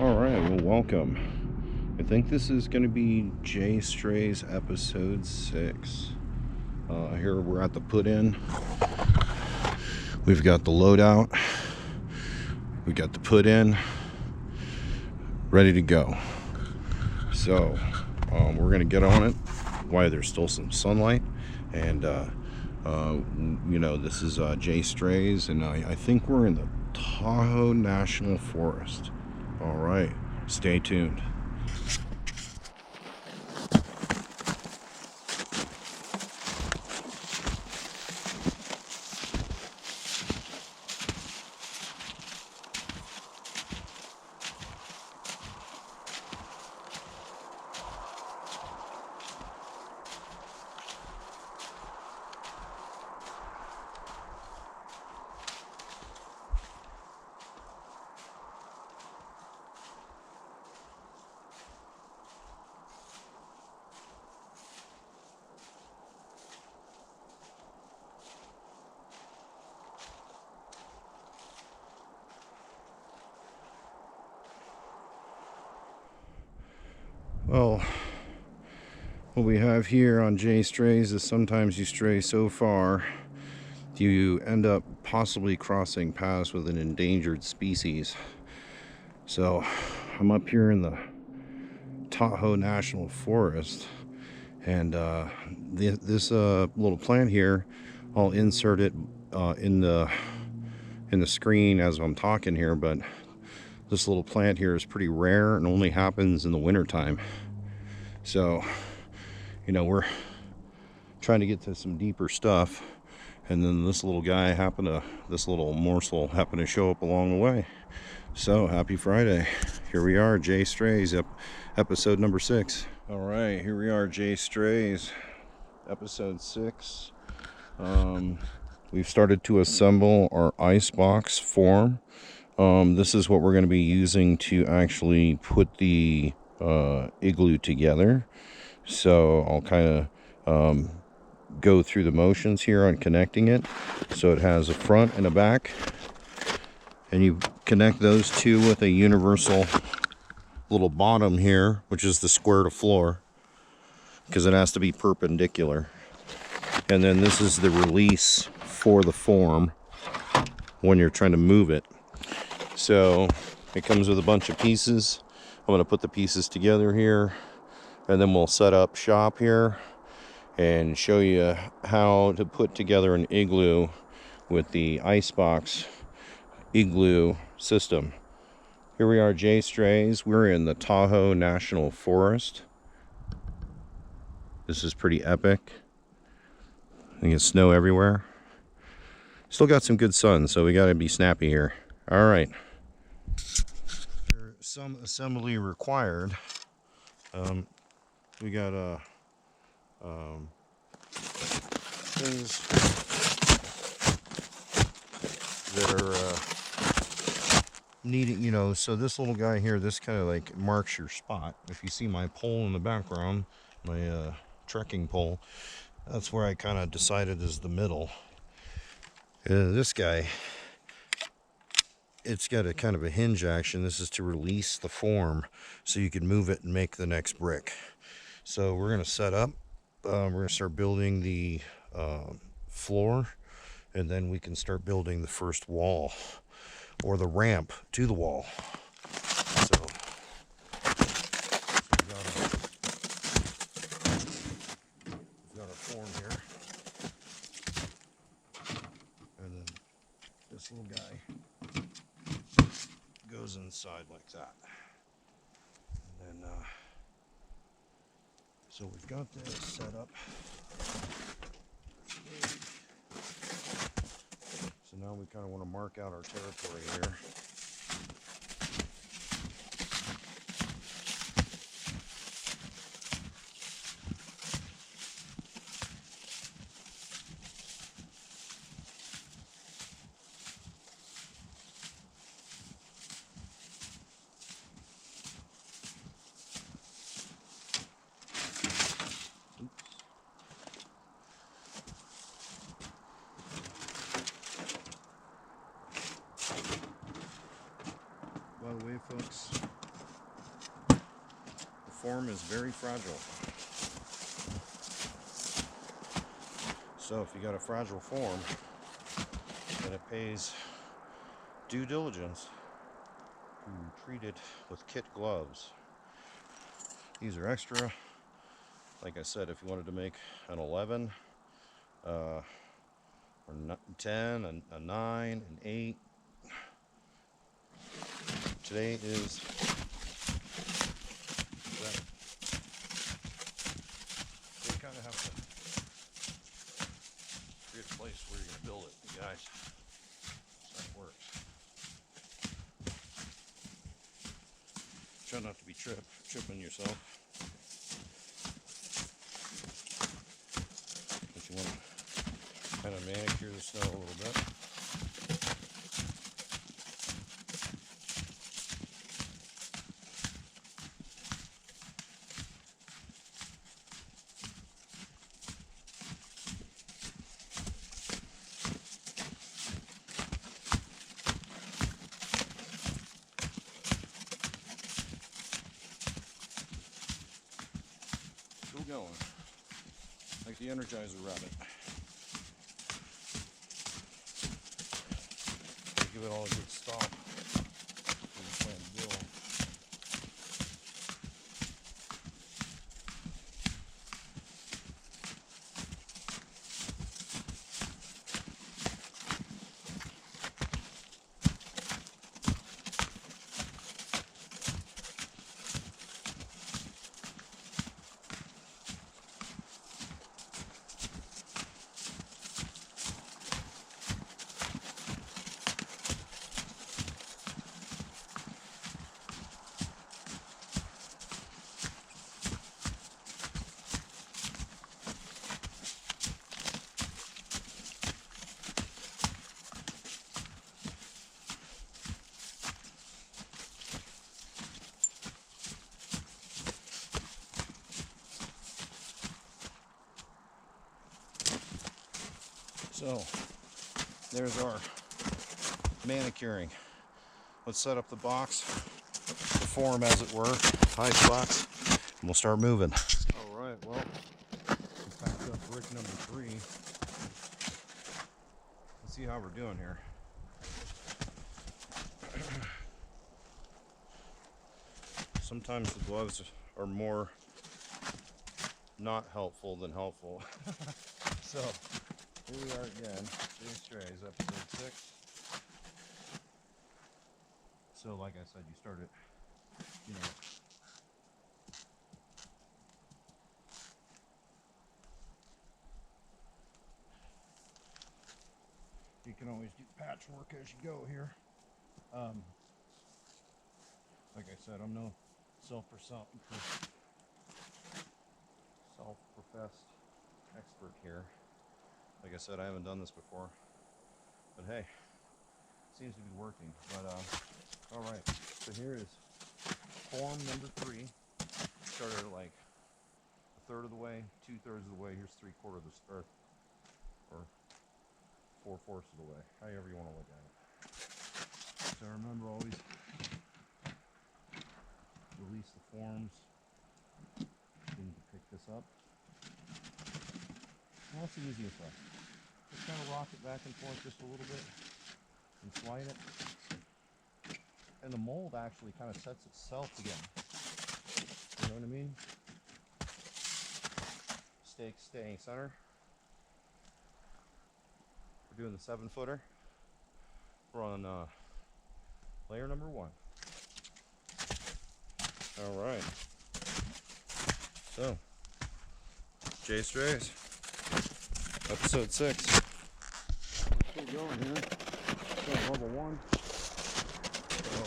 All right, well, welcome. I think this is going to be JAYSTRAYS episode 6. Here we're at the put-in. We've got the loadout. We got the put-in. Ready to go. So, we're going to get on it while there's still some sunlight. And, this is JAYSTRAYS, and I think we're in the Tahoe National Forest. All right, stay tuned. Well, what we have here on JAYSTRAYS is sometimes you stray so far you end up possibly crossing paths with an endangered species. So I'm up here in the Tahoe National Forest, and this little plant here, I'll insert it in the screen as I'm talking here, but this little plant here is pretty rare and only happens in the wintertime. So, we're trying to get to some deeper stuff, and then this little morsel happened to show up along the way. So, happy Friday. Here we are, JAYSTRAYS, episode number 6. All right, here we are, JAYSTRAYS, episode 6. We've started to assemble our Icebox form. This is what we're going to be using to actually put the Igloo together. So I'll kind of go through the motions here on connecting it. So it has a front and a back, and you connect those two with a universal little bottom here, which is the square to floor, because it has to be perpendicular. And then this is the release for the form when you're trying to move it. So it comes with a bunch of pieces. I'm going to put the pieces together here, and then we'll set up shop here and show you how to put together an Igloo with the Icebox Igloo system. Here we are, JAYSTRAYS. We're in the Tahoe National Forest. This is pretty epic. I think it's snow everywhere. Still got some good sun, so we got to be snappy here. All right. Some assembly required. We got things that are needed, so this little guy here, this kind of like marks your spot. If you see my pole in the background, my trekking pole, that's where I kind of decided is the middle. This guy, it's got a kind of a hinge action. This is to release the form so you can move it and make the next brick. So we're going to set up. We're going to start building the floor, and then we can start building the first wall, or the ramp to the wall. So we've got our form here, and then this little guy goes inside like that. And then so we've got this set up. So now we kind of want to mark out our territory here. form is very fragile. So if you got a fragile form, then it pays due diligence to treat it with kit gloves. These are extra. Like I said, if you wanted to make an 11, or 10, a 9, an 8. Today is 7. So you kind of have to create a place where you're going to build it, you guys. That's how it works. Try not to be tripping yourself. But you want to kind of manicure the snow a little bit. Still going. Like the Energizer rabbit. Give it all a good stop. So, there's our manicuring. Let's set up the box, the form as it were, Icebox, and we'll start moving. Alright, well, we packed up brick number 3. Let's see how we're doing here. Sometimes the gloves are more not helpful than helpful. So, here we are again, JAYSTRAYS, episode 6. So, like I said, you start it, you know, you can always do patchwork as you go here. Like I said, I'm no self-professed expert here. Like I said, I haven't done this before, but hey, seems to be working. But all right, so here is form number 3. Started at like a third of the way, 2/3 of the way. Here's 3/4 of the or 4/4 of the way, however you want to look at it. So remember, always release the forms. You need to pick this up. Well, that's the easiest way. Just kind of rock it back and forth just a little bit and slide it. And the mold actually kind of sets itself again. You know what I mean? Stakes staying center. We're doing the 7-footer. We're on layer number 1. All right. So, JAYSTRAYS, episode 6. We're still going here. Still level 1. So,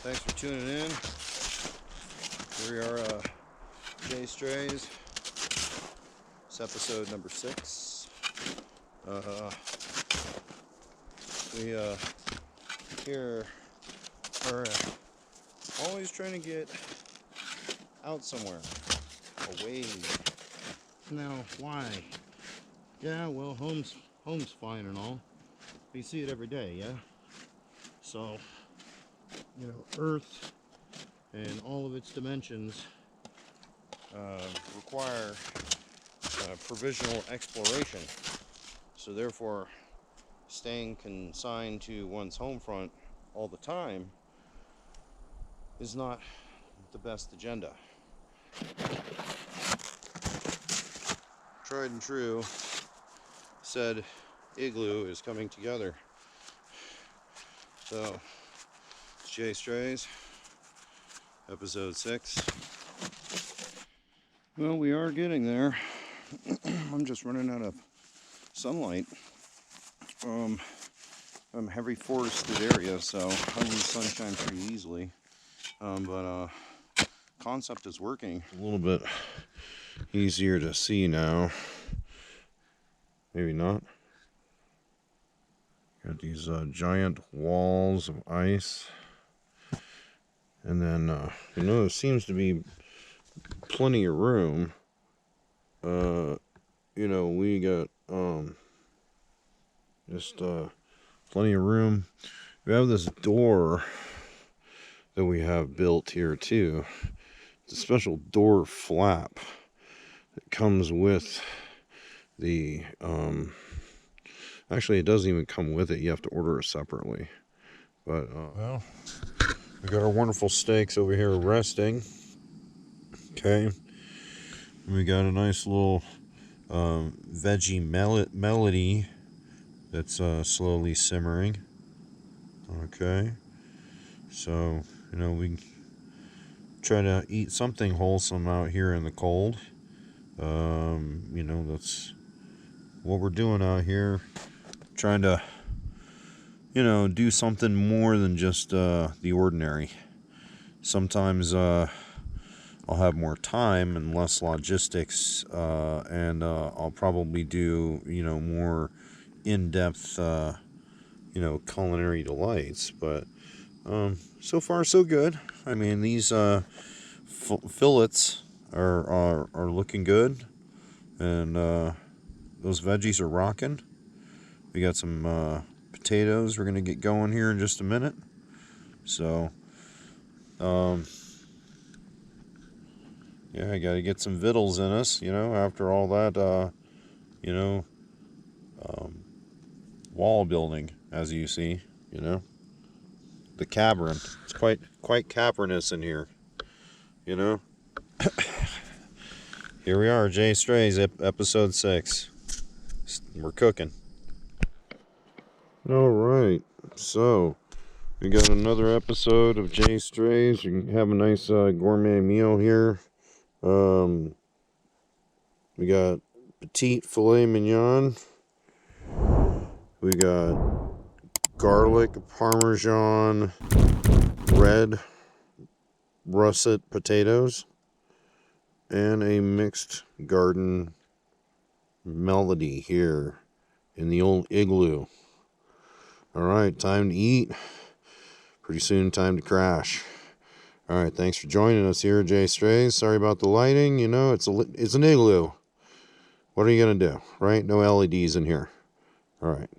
thanks for tuning in. Here we are, JAYSTRAYS. It's episode number 6. We here are always trying to get out somewhere, away. Now, why? Yeah, well, home's fine and all. You see it every day, yeah? So, you know, Earth and all of its dimensions require provisional exploration. So therefore, staying consigned to one's home front all the time is not the best agenda. Tried and true said Igloo is coming together. So, it's JAYSTRAYS, episode 6. Well, we are getting there. I'm just running out of sunlight. I'm a heavy forested area, so I lose sunshine pretty easily. But concept is working. A little bit easier to see now. Maybe not. Got these giant walls of ice. And then, there seems to be plenty of room. We got just plenty of room. We have this door that we have built here too. It's a special door flap that comes with the actually it doesn't even come with it. You have to order it separately. But well, we got our wonderful steaks over here resting. Okay, we got a nice little veggie melody that's slowly simmering. Okay, so we try to eat something wholesome out here in the cold. That's what we're doing out here, trying to do something more than just the ordinary. Sometimes I'll have more time and less logistics, and I'll probably do more in-depth culinary delights. But so far so good. I mean, these fillets are looking good, and those veggies are rocking. We got some potatoes we're gonna get going here in just a minute. So yeah, I gotta get some vittles in us, after all that wall building, as you see, the cavern. It's quite cavernous in here, Here we are, JAYSTRAYS, episode 6. We're cooking. All right, so we got another episode of JAYSTRAYS. You can have a nice gourmet meal here. We got petite filet mignon. We got garlic parmesan red russet potatoes, and a mixed garden melody here in the old Igloo. All right, time to eat. Pretty soon, time to crash. All right, thanks for joining us here, JAYSTRAYS. Sorry about the lighting. It's an Igloo. What are you gonna do, right? No LEDs in here. All right.